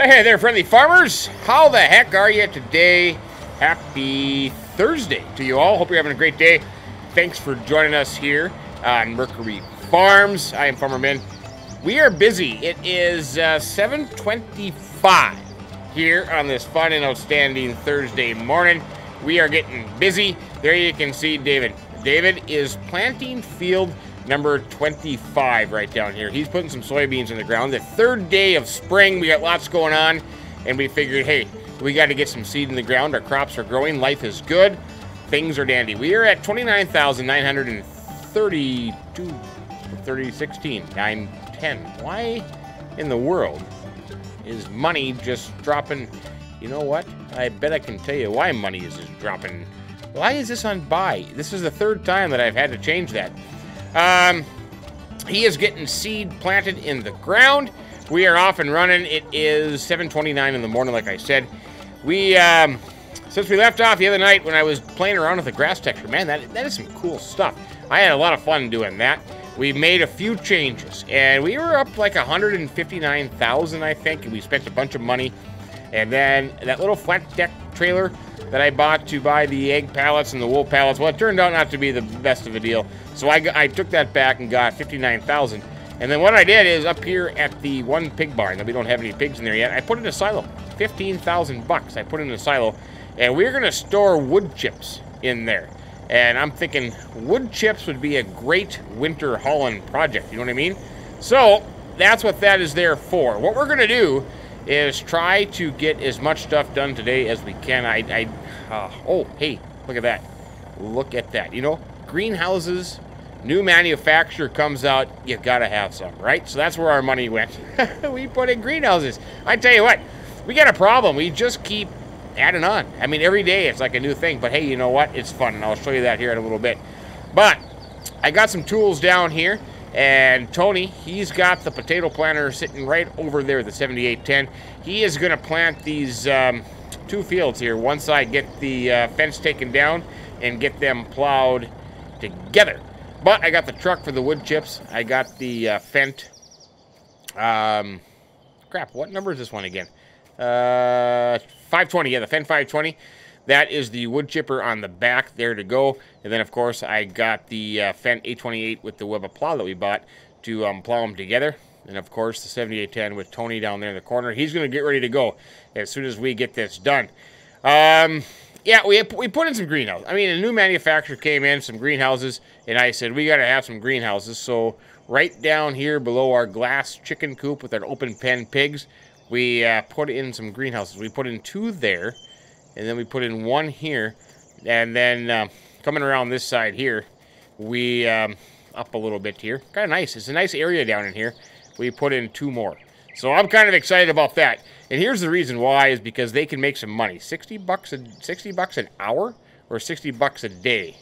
Hey there, friendly farmers. How the heck are you today? Happy Thursday to you all. Hope you're having a great day. Thanks for joining us here on Mercury Farms. I am Farmer Minn. We are busy. It is 7:25 here on this fun and outstanding Thursday morning. We are getting busy. There you can see David. David is planting field number 25 right down here. He's putting some soybeans in the ground. The third day of spring, we got lots going on, and we figured, hey, we got to get some seed in the ground. Our crops are growing. Life is good. Things are dandy. We are at 29,932, 16, 910. Why in the world is money just dropping? You know what? I bet I can tell you why money is just dropping. Why is this on buy? This is the third time that I've had to change that. He is getting seed planted in the ground. We are off and running. It is 7:29 in the morning, like I said. We, since we left off the other night when I was playing around with the grass texture, man, that is some cool stuff. I had a lot of fun doing that. We made a few changes, and we were up like 159,000, I think, and we spent a bunch of money. And then that little flat deck trailer that I bought to buy the egg pallets and the wool pallets, well, it turned out not to be the best of a deal. So I took that back and got 59,000. And then what I did is up here at the one pig barn, that we don't have any pigs in there yet, I put in a silo. 15,000 bucks I put in a silo. And we're gonna store wood chips in there. And I'm thinking wood chips would be a great winter hauling project, you know what I mean? So that's what that is there for. What we're gonna do is try to get as much stuff done today as we can. Oh, hey, look at that. Look at that. You know, greenhouses, new manufacturer comes out, you gotta have some, right? So that's where our money went. We put in greenhouses. I tell you what, we got a problem. We just keep adding on. I mean, every day it's like a new thing, but hey, you know what? It's fun, and I'll show you that here in a little bit. But I got some tools down here. And Tony, he's got the potato planter sitting right over there, the 7810. He is going to plant these two fields here once I get the fence taken down and get them plowed together. But I got the truck for the wood chips. I got the Fendt. Crap, what number is this one again? 520, yeah, the Fendt 520. That is the wood chipper on the back there to go. And then, of course, I got the Fendt 828 with the Weber plow that we bought to plow them together. And, of course, the 7810 with Tony down there in the corner. He's going to get ready to go as soon as we get this done. Yeah, we put in some greenhouses. I mean, a new manufacturer came in, some greenhouses, and I said, we got to have some greenhouses. So right down here below our glass chicken coop with our open pen pigs, we put in some greenhouses. We put in two there. And then we put in one here, and then coming around this side here, we up a little bit here. Kind of nice. It's a nice area down in here. We put in two more. So I'm kind of excited about that. And here's the reason why is because they can make some money. 60 bucks an hour or 60 bucks a day.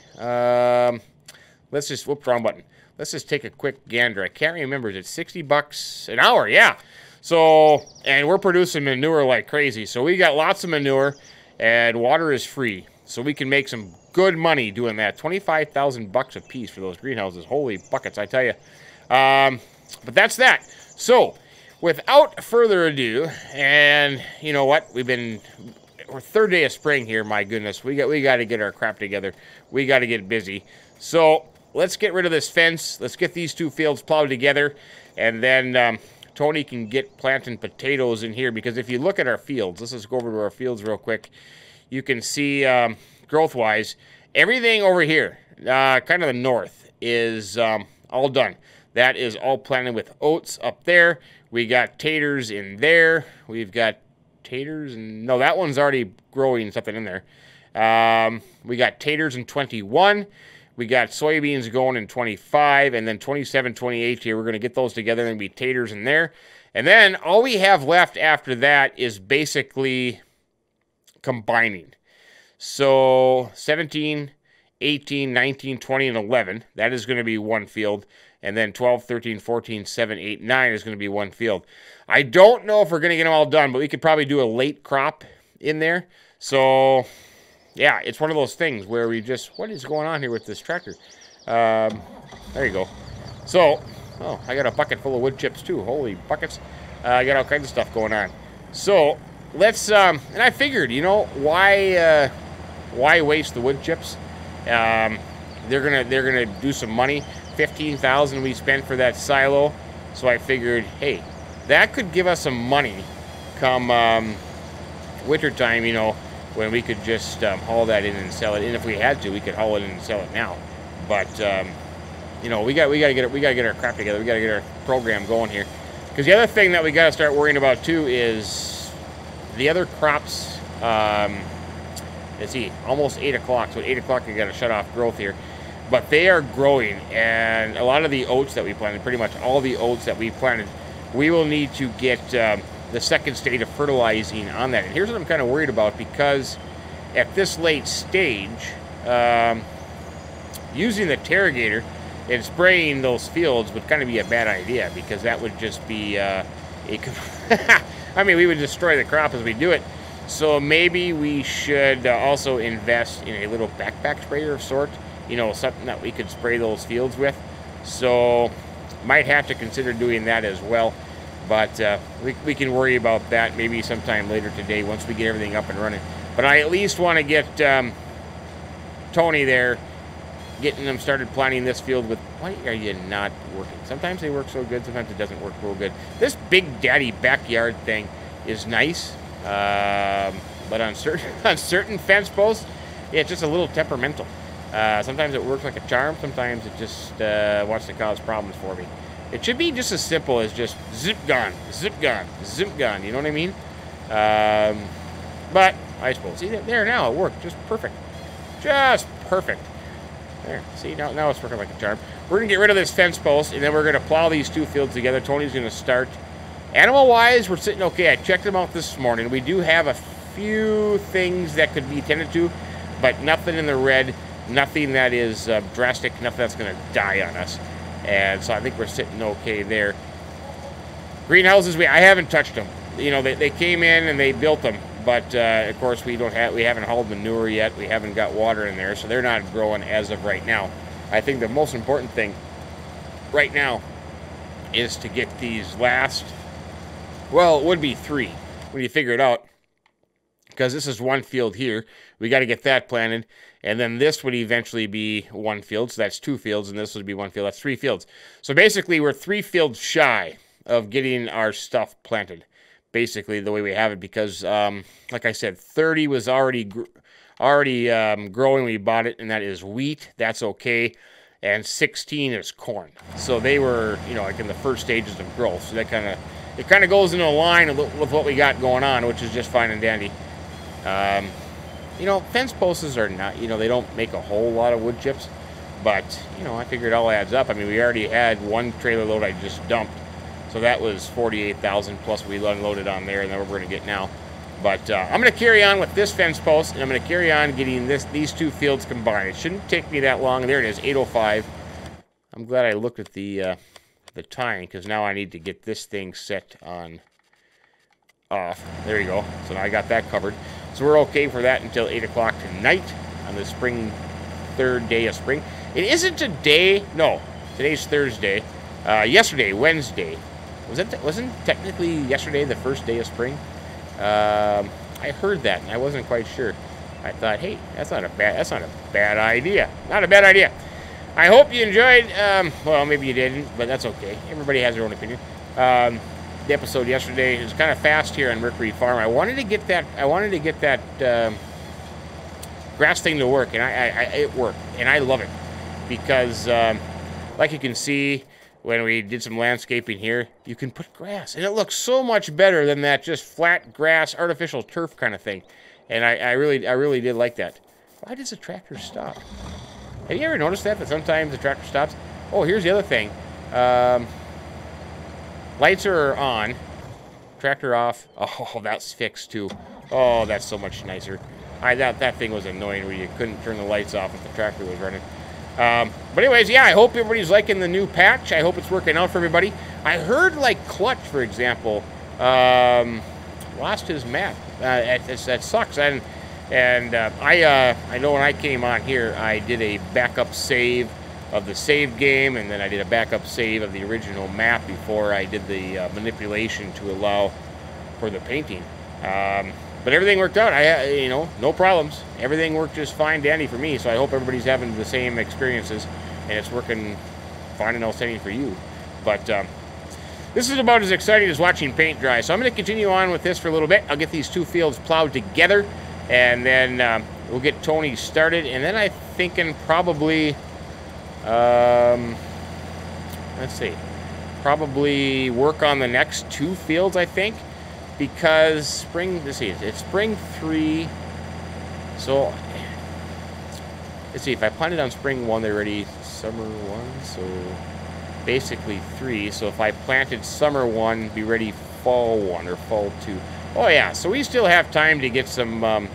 Let's just, whoops, wrong button. Let's just take a quick gander. I can't remember. Is it 60 bucks an hour? Yeah. So, and we're producing manure like crazy. So we got lots of manure. And water is free, so we can make some good money doing that. 25,000 bucks a piece for those greenhouses. Holy buckets, I tell you. But that's that. So, without further ado, and you know what? We're third day of spring here. My goodness, we got to get our crap together. We got to get busy. So let's get rid of this fence. Let's get these two fields plowed together, and then Tony can get planting potatoes in here, because if you look at our fields, let's just go over to our fields real quick. You can see growth-wise, everything over here, kind of the north, is all done. That is all planted with oats up there. We got taters in there. We've got taters, and no, that one's already growing something in there. We got taters in 21. We got soybeans going in 25, and then 27, 28 here. We're going to get those together and be taters in there. And then all we have left after that is basically combining. So 17, 18, 19, 20, and 11, that is going to be one field. And then 12, 13, 14, 7, 8, 9 is going to be one field. I don't know if we're going to get them all done, but we could probably do a late crop in there. So yeah, it's one of those things where we just, what is going on here with this tractor? There you go. So, oh, I got a bucket full of wood chips too. Holy buckets. I got all kinds of stuff going on. So let's, and I figured, you know, why waste the wood chips? They're gonna do some money. 15,000 we spent for that silo, so I figured, hey, that could give us some money come winter time, you know, when we could just haul that in and sell it. And if we had to, we could haul it in and sell it now. But you know, we gotta get our crap together. We gotta get our program going here. Because the other thing that we gotta start worrying about too is the other crops. Let's see, almost 8 o'clock. So at 8 o'clock, we gotta shut off growth here. But they are growing, and a lot of the oats that we planted, pretty much all the oats that we planted, we will need to get the second stage of fertilizing on that. And here's what I'm kind of worried about, because at this late stage, using the Terragator and spraying those fields would kind of be a bad idea, because that would just be I mean, we would destroy the crop as we do it. So maybe we should also invest in a little backpack sprayer of sort, you know, something that we could spray those fields with. So might have to consider doing that as well. But we can worry about that maybe sometime later today once we get everything up and running. But I at least want to get Tony there, getting them started planting this field with, why are you not working? Sometimes they work so good, sometimes it doesn't work real good. This Big Daddy backyard thing is nice, but on certain fence posts, yeah, it's just a little temperamental. Sometimes it works like a charm, sometimes it just wants to cause problems for me. It should be just as simple as just zip gun, zip gun, zip gun, you know what I mean? But I suppose, see, there now it worked, just perfect. Just perfect. There, see, now it's working like a charm. We're going to get rid of this fence post, and then we're going to plow these two fields together. Tony's going to start. Animal-wise, we're sitting okay. I checked them out this morning. We do have a few things that could be tended to, but nothing in the red, nothing that is drastic, nothing that's going to die on us. And so I think we're sitting okay there. Greenhouses, I haven't touched them. You know, they came in and they built them, but of course we haven't hauled manure yet. We haven't got water in there, so they're not growing as of right now. I think the most important thing right now is to get these last, well, it would be 3 when you figure it out, because this is one field here. We got to get that planted, and then this would eventually be one field, so that's 2 fields, and this would be 1 field. That's 3 fields. So basically, we're 3 fields shy of getting our stuff planted, basically the way we have it, because, like I said, 30 was already growing when we bought it, and that is wheat. That's okay. And 16 is corn. So they were, you know, like in the first stages of growth. So that kind of goes into a line with what we got going on, which is just fine and dandy. You know, fence posts are not, you know, they don't make a whole lot of wood chips, but, you know, I figured it all adds up. I mean, we already had 1 trailer load I just dumped, so that was 48,000 plus we unloaded on there, and then we're going to get now. But I'm going to carry on with this fence post, and I'm going to carry on getting these 2 fields combined. It shouldn't take me that long. There it is, 8:05. I'm glad I looked at the time, because now I need to get this thing set on off. There you go. So now I got that covered. So we're okay for that until 8 o'clock tonight on the spring, 3rd day of spring. It isn't today. No, today's Thursday. Yesterday, Wednesday. Wasn't technically yesterday the 1st day of spring? I heard that, and I wasn't quite sure. I thought, hey, that's not a bad idea. Not a bad idea. I hope you enjoyed. Well, maybe you didn't, but that's okay. Everybody has their own opinion. The episode yesterday was kind of fast here on Mercury Farm. I wanted to get that grass thing to work, and it worked, and I love it because, like you can see, when we did some landscaping here, you can put grass, and it looks so much better than that just flat grass, artificial turf kind of thing. And I really did like that. Why does the tractor stop? Have you ever noticed that sometimes the tractor stops? Oh, here's the other thing. Lights are on, tractor off. Oh, that's fixed too. Oh, that's so much nicer. That thing was annoying where you couldn't turn the lights off if the tractor was running. But anyways, yeah, I hope everybody's liking the new patch. I hope it's working out for everybody. I heard, like, Clutch, for example, lost his map. That sucks. And I know when I came on here, I did a backup save of the save game, and then I did a backup save of the original map before I did the manipulation to allow for the painting. But everything worked out. You know, no problems. Everything worked just fine, dandy for me. So I hope everybody's having the same experiences, and it's working fine and outstanding for you. But this is about as exciting as watching paint dry. So I'm going to continue on with this for a little bit. I'll get these two fields plowed together, and then we'll get Tony started. And then I'm thinking probably, let's see, probably work on the next two fields, I think. Because spring, let's see, it's spring 3. So, let's see, if I planted on spring 1, they're already summer 1. So, basically 3. So, if I planted summer 1, be ready fall 1 or fall 2. Oh, yeah. So, we still have time to get some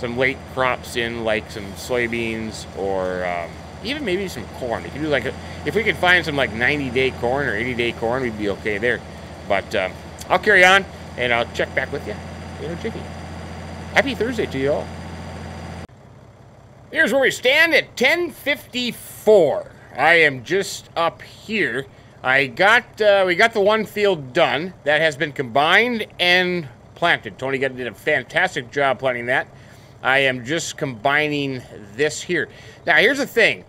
late crops in, like some soybeans or even maybe some corn. We could do like, if we could find some like 90-day corn or 80-day corn, we'd be okay there. But I'll carry on. And I'll check back with you in a jiffy. Happy Thursday to you all. Here's where we stand at 10:54. I am just up here. We got the one field done. That has been combined and planted. Tony did a fantastic job planting that. I am just combining this here. Now, here's the thing.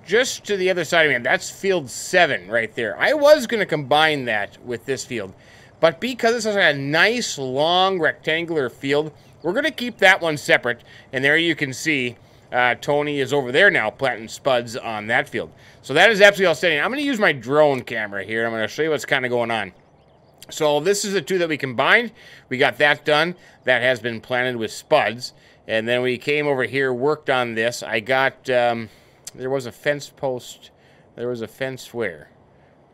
Just to the other side of me, that's field 7 right there. I was going to combine that with this field. But because this is a nice, long, rectangular field, we're going to keep that one separate. And there you can see Tony is over there now planting spuds on that field. So that is absolutely outstanding. I'm going to use my drone camera here. I'm going to show you what's kind of going on. So this is the two that we combined. We got that done. That has been planted with spuds. And then we came over here, worked on this. I got, there was a fence post. There was a fence where?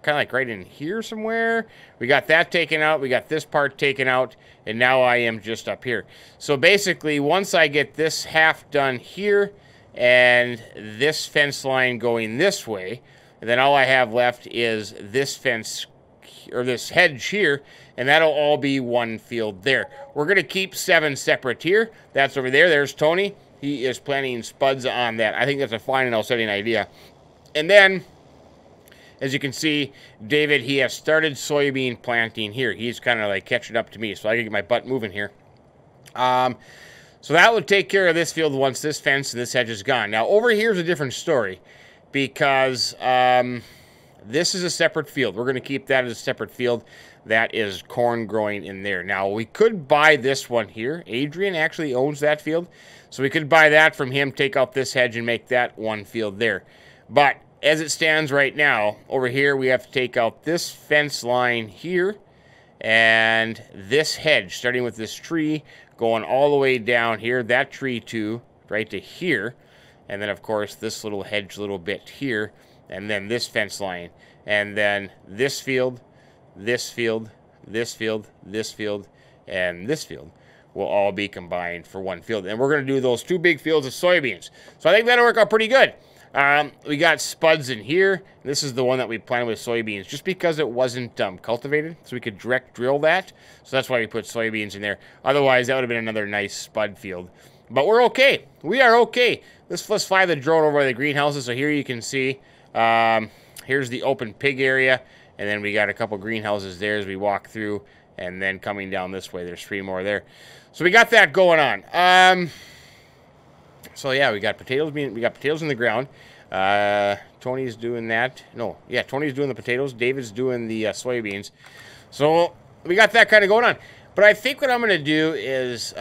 Kind of like right in here somewhere. We got that taken out. We got this part taken out. And now I am just up here. So basically, once I get this half done here and this fence line going this way, and then all I have left is this fence or this hedge here, and that'll all be one field there. We're going to keep 7 separate here. That's over there. There's Tony. He is planting spuds on that. I think that's a fine and outstanding idea. And then, as you can see, David, he has started soybean planting here. He's kind of like catching up to me, so I can get my butt moving here. So that would take care of this field once this fence and this hedge is gone. Now, over here is a different story because this is a separate field. We're going to keep that as a separate field. That is corn growing in there. Now, we could buy this one here. Adrian actually owns that field. So we could buy that from him, take out this hedge, and make that one field there. But as it stands right now, over here, we have to take out this fence line here and this hedge, starting with this tree, going all the way down here, that tree too, right to here. And then, of course, this little hedge little bit here, and then this fence line. And then this field, this field, this field, this field, and this field will all be combined for one field. And we're going to do those 2 big fields of soybeans. So I think that'll work out pretty good. We got spuds in here. This is the one that we planted with soybeans just because it wasn't cultivated, so we could direct drill that. So that's why we put soybeans in there. Otherwise, that would have been another nice spud field. But we're okay. We are okay. Let's fly the drone over the greenhouses. So here you can see, here's the open pig area. And then we got a couple greenhouses there as we walk through. And then coming down this way, there's 3 more there. So we got that going on. So yeah, we got potatoes in the ground. Tony's doing that. No, yeah, Tony's doing the potatoes. David's doing the soybeans. So we got that kind of going on. But I think what I'm going to do is,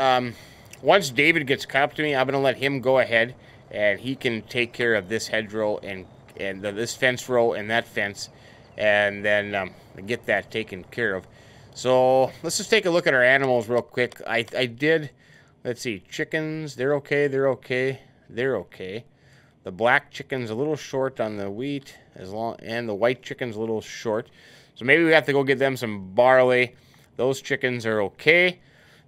once David gets caught up to me, I'm going to let him go ahead and he can take care of this hedgerow and this fence row and that fence, and then get that taken care of. So let's just take a look at our animals real quick. I did. Let's see, chickens, they're okay, they're okay, they're okay. The black chicken's a little short on the wheat, and the white chicken's a little short. So maybe we have to go get them some barley. Those chickens are okay.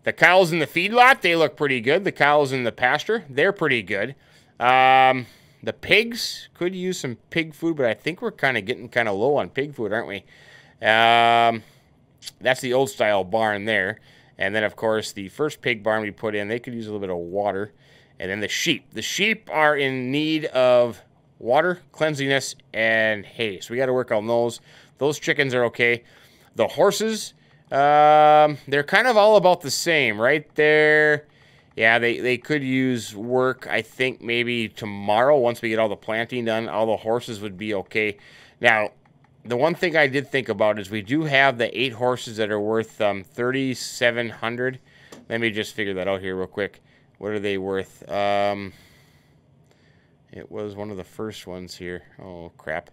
The cows in the feedlot, they look pretty good. The cows in the pasture, they're pretty good. The pigs could use some pig food, but I think we're kind of getting kind of low on pig food, aren't we? That's the old style barn there. And then, of course, the first pig barn we put in, they could use a little bit of water. And then the sheep. The sheep are in need of water, cleanliness, and hay. So we got to work on those. Those chickens are okay. The horses, They're kind of all about the same, right there. Yeah, they could use work. I think maybe tomorrow, once we get all the planting done, all the horses would be okay. Now, the one thing I did think about is we do have the 8 horses that are worth 3,700. Let me just figure that out here real quick. What are they worth? It was one of the first ones here. Oh, crap.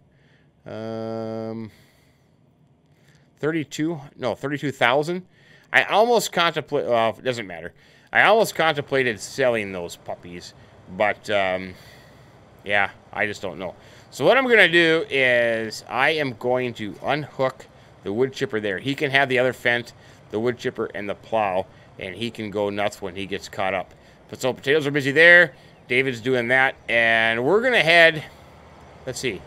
32,000. I almost contemplate. Well, it doesn't matter. I almost contemplated selling those puppies, but yeah, I just don't know. So what I'm gonna do is I am going to unhook the wood chipper there. He can have the other fence, the wood chipper, and the plow, and he can go nuts when he gets caught up. But so potatoes are busy there. David's doing that, and we're gonna head. Let's see.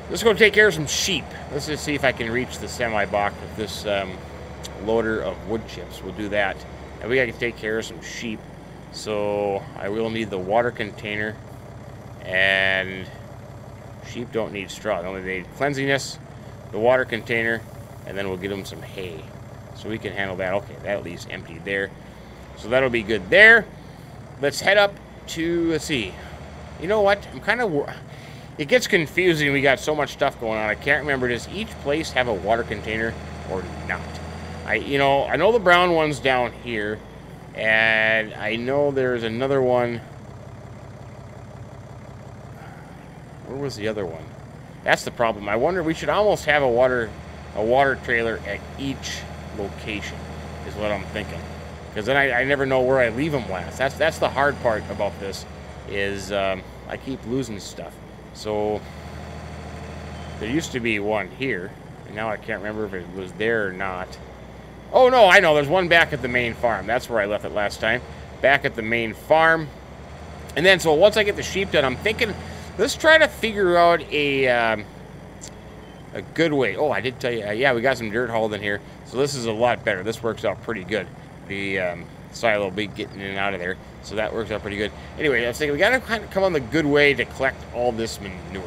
Let's go take care of some sheep. Let's just see if I can reach the semi-box with this loader of wood chips. We'll do that. And we got to take care of some sheep. So I will need the water container. And sheep don't need straw. They only need cleanliness, the water container, and then we'll get them some hay. So we can handle that. Okay, that at least emptied there. So that'll be good there. Let's head up to, let's see. You know what? I'm kind of... It gets confusing. We got so much stuff going on. I can't remember. Does each place have a water container or not? I know the brown one's down here, and I know there's another one. Where was the other one? That's the problem. I wonder. We should almost have a water trailer at each location. Is what I'm thinking. Because then I never know where I leave them last. That's the hard part about this. Is I keep losing stuff. So, there used to be one here, and now I can't remember if it was there or not. Oh, no, I know. There's one back at the main farm. That's where I left it last time. Back at the main farm. And then, so once I get the sheep done, I'm thinking, let's try to figure out a good way. Oh, I did tell you, yeah, we got some dirt hauled in here. So this is a lot better. This works out pretty good. The silo will be getting in and out of there. So that works out pretty good. Anyway, I was thinking we got to kind of come on the good way to collect all this manure.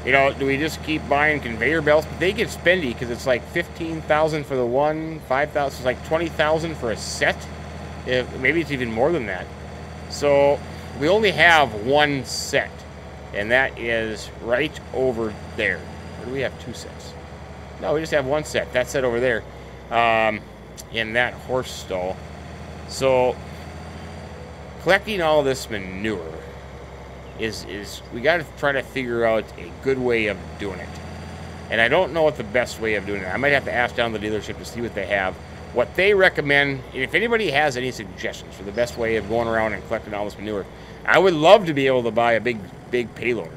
You know, do we just keep buying conveyor belts? But they get spendy because it's like 15,000 for the one, 5,000. It's like 20,000 for a set. Maybe it's even more than that. So we only have one set, and that is right over there. Or do we have 2 sets? No, we just have 1 set. That set over there, in that horse stall. So collecting all this manure is we got to try to figure out a good way of doing it. And I don't know what the best way of doing it. I might have to ask down the dealership to see what they have, what they recommend. And if anybody has any suggestions for the best way of going around and collecting all this manure, I would love to be able to buy a big payloader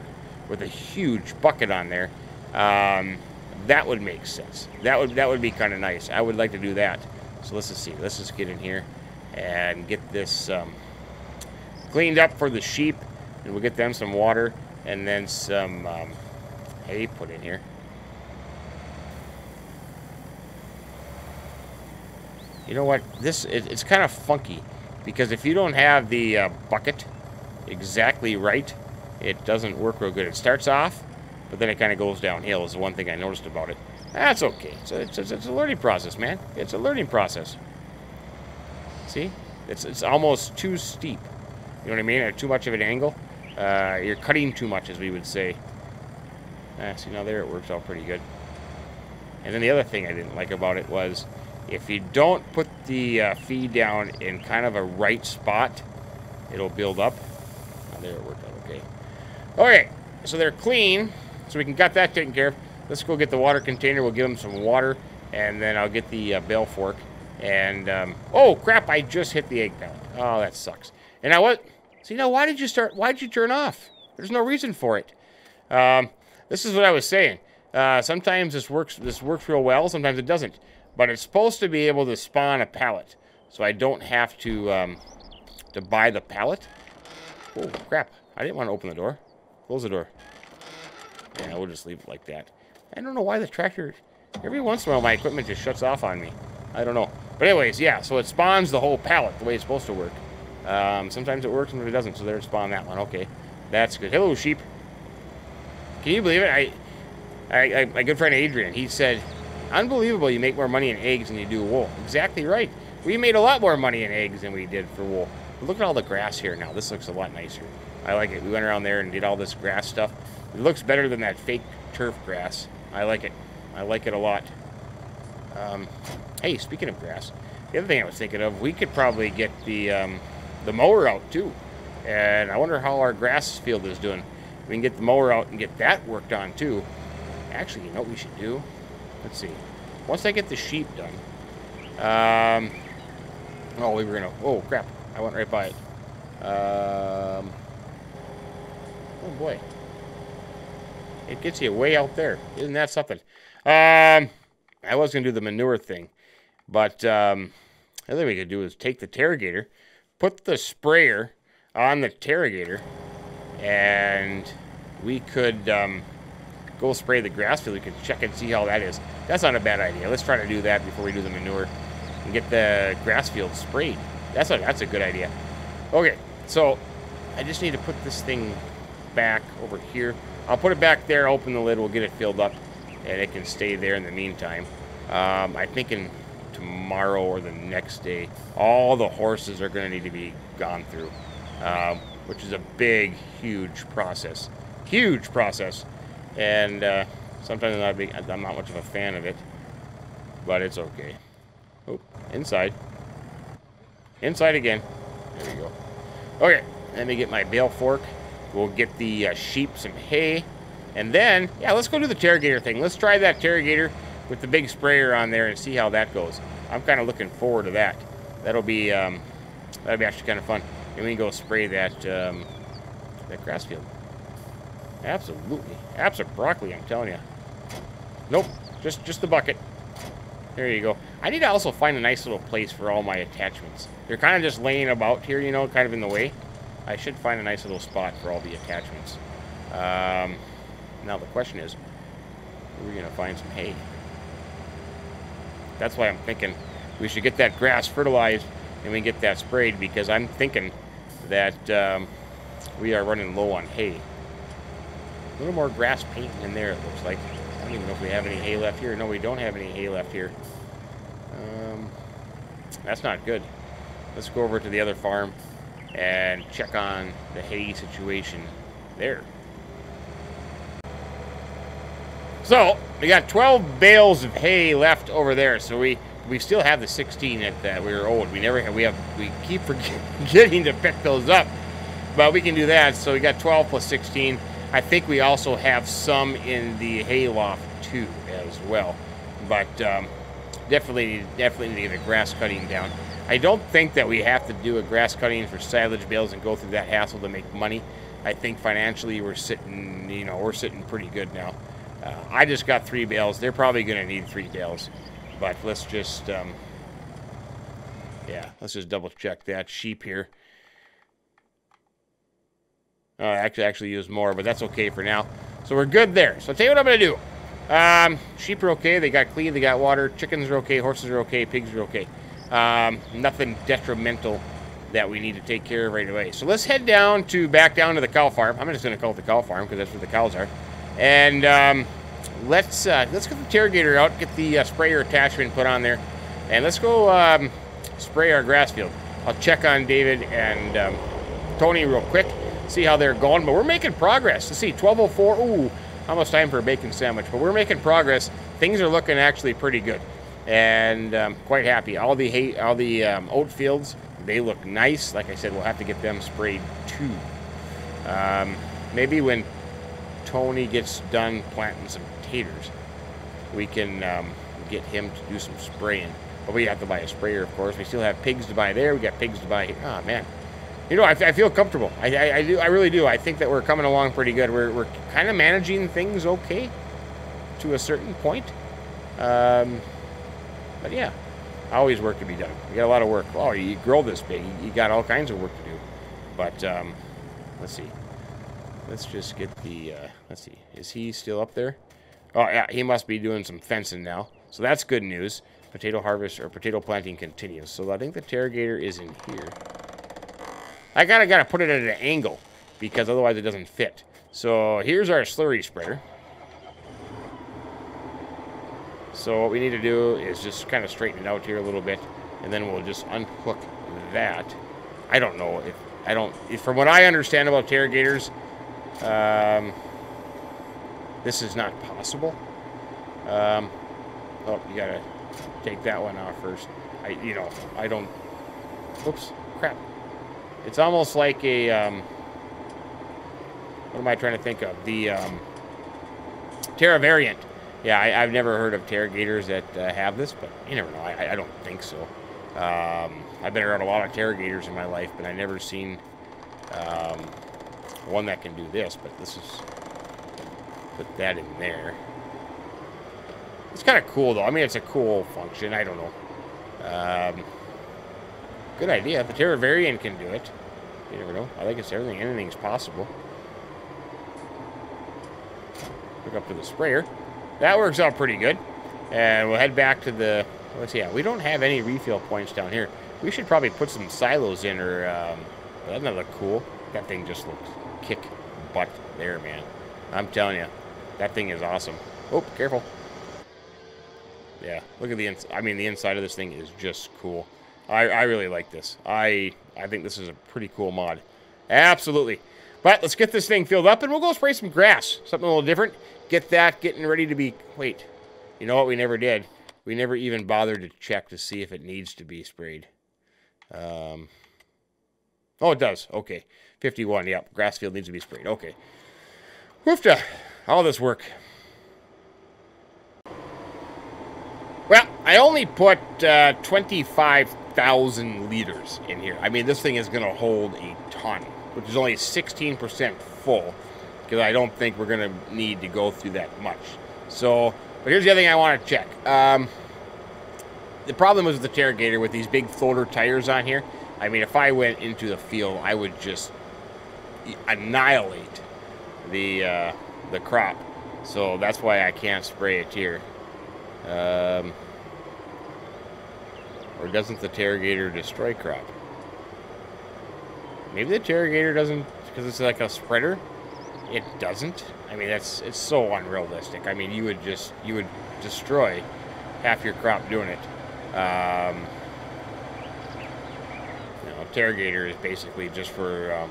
with a huge bucket on there. That would make sense. That would be kind of nice. I would like to do that. So let's just see. Let's just get in here and get this cleaned up for the sheep, and we'll get them some water and then some hay put in here. You know what? It's kind of funky because if you don't have the bucket exactly right, it doesn't work real good. It starts off, but then it kind of goes downhill. Is the one thing I noticed about it. That's okay. It's a learning process, man. It's a learning process. See? It's almost too steep. You know what I mean? At too much of an angle. You're cutting too much, as we would say. See, now there it works out pretty good. And then the other thing I didn't like about it was if you don't put the feed down in kind of a right spot, it'll build up. Now there it worked out okay. Okay, so they're clean, so we can get that taken care of. Let's go get the water container. We'll give them some water, and then I'll get the bell fork. And, oh, crap, I just hit the egg pellet. Oh, that sucks. And now what? See, now, why did you turn off? There's no reason for it. This is what I was saying. Sometimes this works real well. Sometimes it doesn't. But it's supposed to be able to spawn a pallet. So I don't have to buy the pallet. Oh, crap. I didn't want to open the door. Close the door. Yeah, we'll just leave it like that. I don't know why the tractor... Every once in a while, my equipment just shuts off on me. I don't know. But anyways, yeah, so it spawns the whole pallet the way it's supposed to work. Sometimes it works, sometimes it doesn't. So there it spawned that one. Okay, that's good. Hello, sheep. Can you believe it? My good friend Adrian, he said, Unbelievable you make more money in eggs than you do wool. Exactly right. We made a lot more money in eggs than we did for wool. But look at all the grass here now. This looks a lot nicer. I like it. We went around there and did all this grass stuff. It looks better than that fake turf grass. I like it. I like it a lot. Hey, speaking of grass, the other thing I was thinking of, we could probably get the mower out too. And I wonder how our grass field is doing. We can get the mower out and get that worked on too. Actually, you know what we should do? Let's see. Once I get the sheep done, oh, we were gonna. Oh crap! I went right by it. Oh boy, it gets you way out there. Isn't that something? I was gonna do the manure thing, but the other thing we could do is take the Terragator, put the sprayer on the Terragator, and we could go spray the grass field. We could check and see how that is. That's not a bad idea. Let's try to do that before we do the manure and get the grass field sprayed. That's a good idea. Okay, so I just need to put this thing back over here. I'll put it back there, open the lid, we'll get it filled up, and it can stay there in the meantime. I'm thinking tomorrow or the next day, all the horses are going to need to be gone through, which is a big, huge process. Huge process. And sometimes I'm not much of a fan of it, but it's okay. Oh, inside. Inside again. There we go. Okay, let me get my bale fork. We'll get the sheep some hay. And then, yeah, let's go do the Terragator thing. Let's try that Terragator with the big sprayer on there and see how that goes. I'm kind of looking forward to that. That'll be actually kind of fun. And we can go spray that grass field. Absolutely. Abso-broccoli, I'm telling you. Nope, just the bucket. There you go. I need to also find a nice little place for all my attachments. They're kind of just laying about here, you know, kind of in the way. I should find a nice little spot for all the attachments. Now the question is, where are we going to find some hay? That's why I'm thinking we should get that grass fertilized and we get that sprayed, because I'm thinking that we are running low on hay. A little more grass painting in there, it looks like. I don't even know if we have any hay left here. No, we don't have any hay left here. That's not good. Let's go over to the other farm and check on the hay situation there. So, we got 12 bales of hay left over there. So we still have the 16 that we were owed. We keep forgetting to pick those up. But we can do that. So we got 12 plus 16. I think we also have some in the hay loft too as well. But definitely need to get a grass cutting down. I don't think that we have to do a grass cutting for silage bales and go through that hassle to make money. I think financially we're sitting pretty good now. I just got 3 bales. They're probably going to need 3 bales. But let's just let's just double check that sheep here. I actually use more, but that's okay for now. So we're good there. So I'll tell you what I'm going to do. Sheep are okay. They got clean. They got water. Chickens are okay. Horses are okay. Pigs are okay. Nothing detrimental that we need to take care of right away. So let's head back down to the cow farm. I'm just going to call it the cow farm because that's where the cows are. And let's get the Terragator out, get the sprayer attachment put on there, and let's go spray our grass field. I'll check on David and Tony real quick, see how they're going. But we're making progress. Let's see, 12:04. Ooh, almost time for a bacon sandwich. But we're making progress. Things are looking actually pretty good, and quite happy. All the oat fields, they look nice. Like I said, we'll have to get them sprayed too. Maybe when Tony gets done planting some taters, we can get him to do some spraying. But we have to buy a sprayer, of course. We still have pigs to buy there. We got pigs to buy here. Oh, man. You know, I feel comfortable. I do. I really do. I think that we're coming along pretty good. We're kind of managing things okay to a certain point. But yeah, always work to be done. We got a lot of work. Oh, you grow this big. You got all kinds of work to do. But let's see. Let's just get the, let's see. Is he still up there? Oh, yeah, he must be doing some fencing now. So that's good news. Potato harvest or potato planting continues. So I think the Terragator is in here. I gotta put it at an angle because otherwise it doesn't fit. So here's our slurry spreader. So what we need to do is just kind of straighten it out here a little bit, and then we'll just unhook that. I don't know if from what I understand about Terragators, this is not possible. Oh, you gotta take that one off first. I don't. Oops, crap. It's almost like a what am I trying to think of? The Terra variant. Yeah, I've never heard of Terragators that have this, but you never know. I don't think so. I've been around a lot of Terragators in my life, but I've never seen one that can do this. But this is, put that in there. It's kind of cool, though. I mean, it's a cool function. I don't know. Good idea. If the Terra variant can do it, you never know. I think it's everything. Anything's possible. Hook up to the sprayer. That works out pretty good. And we'll head back to the... Let's see. Yeah, we don't have any refill points down here. We should probably put some silos in, or... doesn't that look cool? That thing just looks kick butt there, man. I'm telling you. That thing is awesome. Oh, careful. Yeah, look at the inside. I mean, the inside of this thing is just cool. I really like this. I think this is a pretty cool mod. Absolutely. But let's get this thing filled up, and we'll go spray some grass. Something a little different. Get that getting ready to be... Wait. You know what we never did? We never even bothered to check to see if it needs to be sprayed. Oh, it does. Okay. 51. Yep. Grass field needs to be sprayed. Okay. Woofda. All this work. Well, I only put 25,000 liters in here. I mean, this thing is going to hold a ton, which is only 16% full, because I don't think we're going to need to go through that much. So, but here's the other thing I want to check. The problem was with the Terragator with these big floater tires on here. I mean, if I went into the field, I would just annihilate the crop. So that's why I can't spray it here. Or doesn't the Terragator destroy crop? Maybe the Terragator doesn't, because it's like a spreader. It doesn't. I mean, it's so unrealistic. I mean, you would destroy half your crop doing it. Terragator is basically just for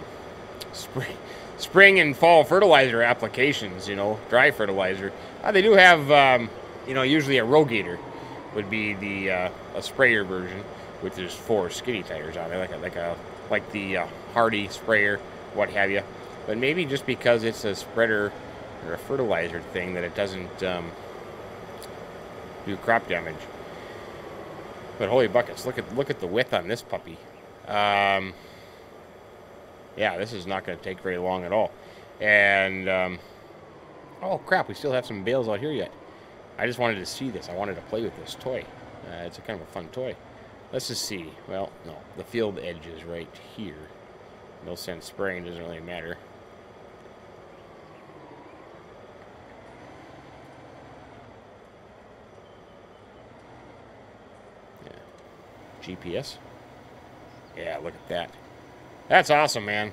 spring and fall fertilizer applications. Dry fertilizer. They do have usually a Rogator would be the a sprayer version, with there's 4 skinny tires on it, like the Hardy sprayer, what have you. But maybe just because it's a spreader or a fertilizer thing, that it doesn't do crop damage. But holy buckets, look at the width on this puppy. Yeah, this is not going to take very long at all. And oh crap, we still have some bales out here yet. I just wanted to see this. I wanted to play with this toy. It's a kind of a fun toy. Let's just see. Well, no, the field edge is right here. No sense spraying, doesn't really matter. Yeah. GPS. Yeah, look at that. That's awesome, man.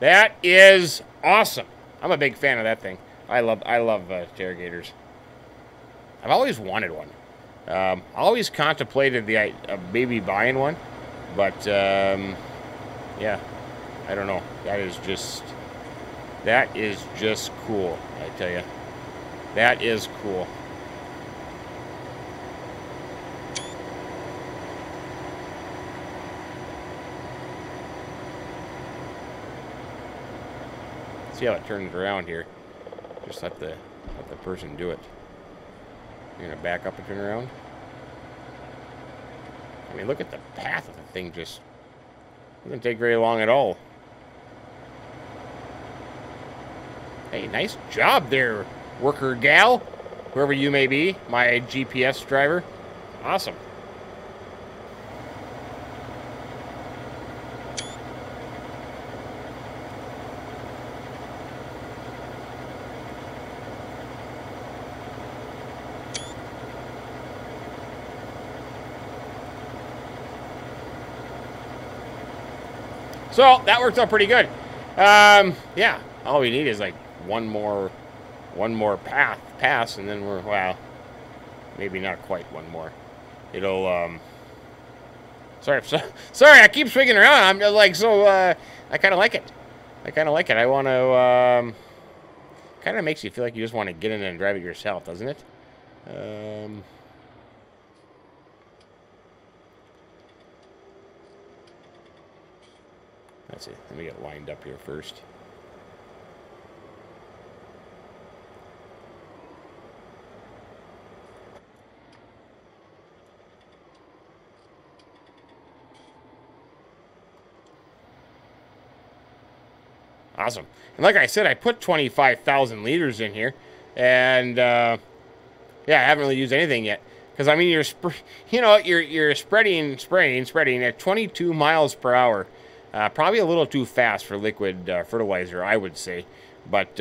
That is awesome. I'm a big fan of that thing. I love Terragators. I've always wanted one. I always contemplated maybe buying one, but yeah, I don't know. That is just cool. I tell you, that is cool. See how it turns around here. Just let the person do it. You're gonna back up and turn around. I mean, look at the path of the thing. Just doesn't take very long at all. Hey, nice job there, worker gal, whoever you may be, my GPS driver. Awesome. So that worked out pretty good. Yeah, all we need is like one more pass, and then we're, wow. Maybe not quite one more. It'll, sorry, sorry, I keep swinging around. I'm just like, so, I kind of like it. I kind of like it. I want to, kind of makes you feel like you just want to get in and drive it yourself, doesn't it? Let's see. Let me get lined up here first. Awesome. And like I said, I put 25,000 liters in here, and yeah, I haven't really used anything yet. Because I mean, you're spreading at 22 miles per hour. Probably a little too fast for liquid fertilizer, I would say. But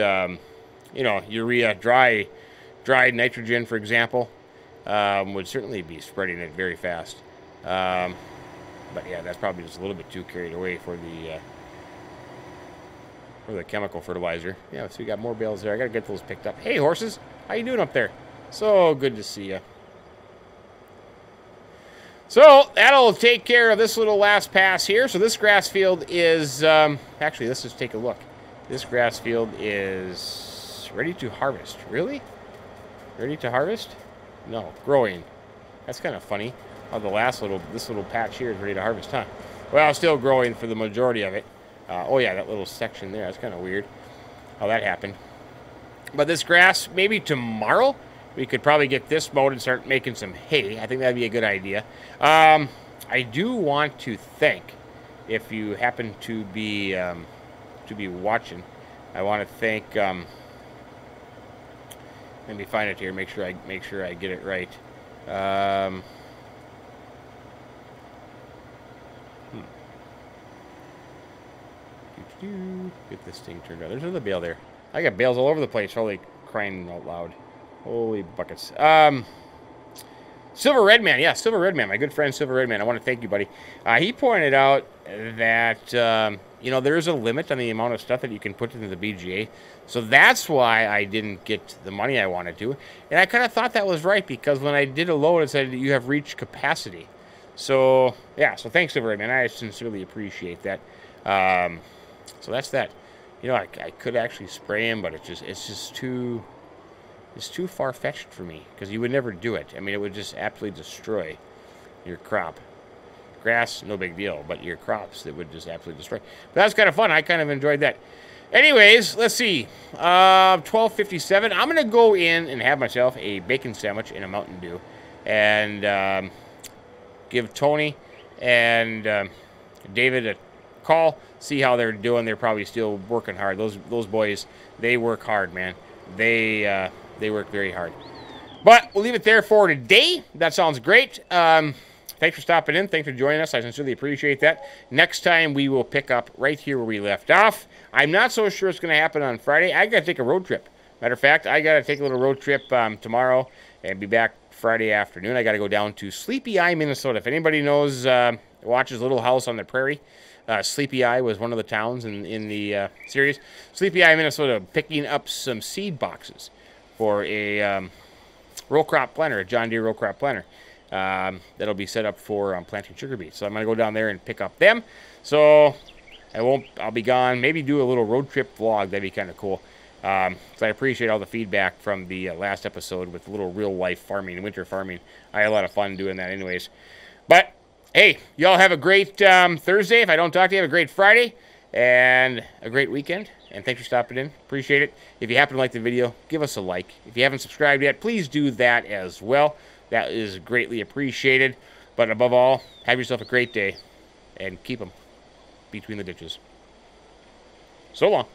you know, urea, dried nitrogen, for example, would certainly be spreading it very fast. But yeah, that's probably just a little bit too carried away for the chemical fertilizer. Yeah, so we got more bales there. I gotta get those picked up. Hey, horses, how you doing up there? So good to see you. So that'll take care of this little last pass here. So this grass field is, actually, let's just take a look. This grass field is ready to harvest. Really? Ready to harvest? No, growing. That's kind of funny. Oh, this little patch here is ready to harvest, huh? Well, still growing for the majority of it. Oh yeah, that little section there, that's kind of weird how that happened. But this grass, maybe tomorrow, we could probably get this mowed and start making some hay. I think that'd be a good idea. I do want to thank, if you happen to be watching, I want to thank, let me find it here, make sure I get it right. Get this thing turned on. There's another bale there. I got bales all over the place. Holy crying out loud. Holy buckets. Silver Redman. Yeah, Silver Redman. My good friend Silver Redman. I want to thank you, buddy. He pointed out that, you know, there's a limit on the amount of stuff that you can put into the BGA. So that's why I didn't get the money I wanted to. And I kind of thought that was right, because when I did a load, it said you have reached capacity. So, yeah. So thanks, Silver Redman. I sincerely appreciate that. So that's that. You know, I could actually spray him, but it's just too far-fetched for me, because you would never do it. I mean, it would just absolutely destroy your crop. Grass, no big deal, but your crops, it would just absolutely destroy. But that's kind of fun. I kind of enjoyed that. Anyways, let's see. 12:57. I'm going to go in and have myself a bacon sandwich and a Mountain Dew, and give Tony and David a call, see how they're doing. They're probably still working hard. Those boys, they work hard, man. They work very hard. But we'll leave it there for today. That sounds great. Thanks for stopping in. Thanks for joining us. I sincerely appreciate that. Next time, we will pick up right here where we left off. I'm not so sure it's going to happen on Friday. I got to take a road trip. Matter of fact, I got to take a little road trip tomorrow and be back Friday afternoon. I got to go down to Sleepy Eye, Minnesota. If anybody knows, watches Little House on the Prairie, Sleepy Eye was one of the towns in the series. Sleepy Eye, Minnesota, picking up some seed boxes for a row crop planter, a John Deere row crop planter. That'll be set up for planting sugar beets. So I'm going to go down there and pick up them. So I'll be gone. Maybe do a little road trip vlog. That'd be kind of cool. So I appreciate all the feedback from the last episode with a little real life farming, winter farming. I had a lot of fun doing that anyways. But hey, y'all have a great Thursday. If I don't talk to you, have a great Friday and a great weekend. And thanks for stopping in. Appreciate it. If you happen to like the video, give us a like. If you haven't subscribed yet, please do that as well. That is greatly appreciated. But above all, have yourself a great day and keep them between the ditches. So long.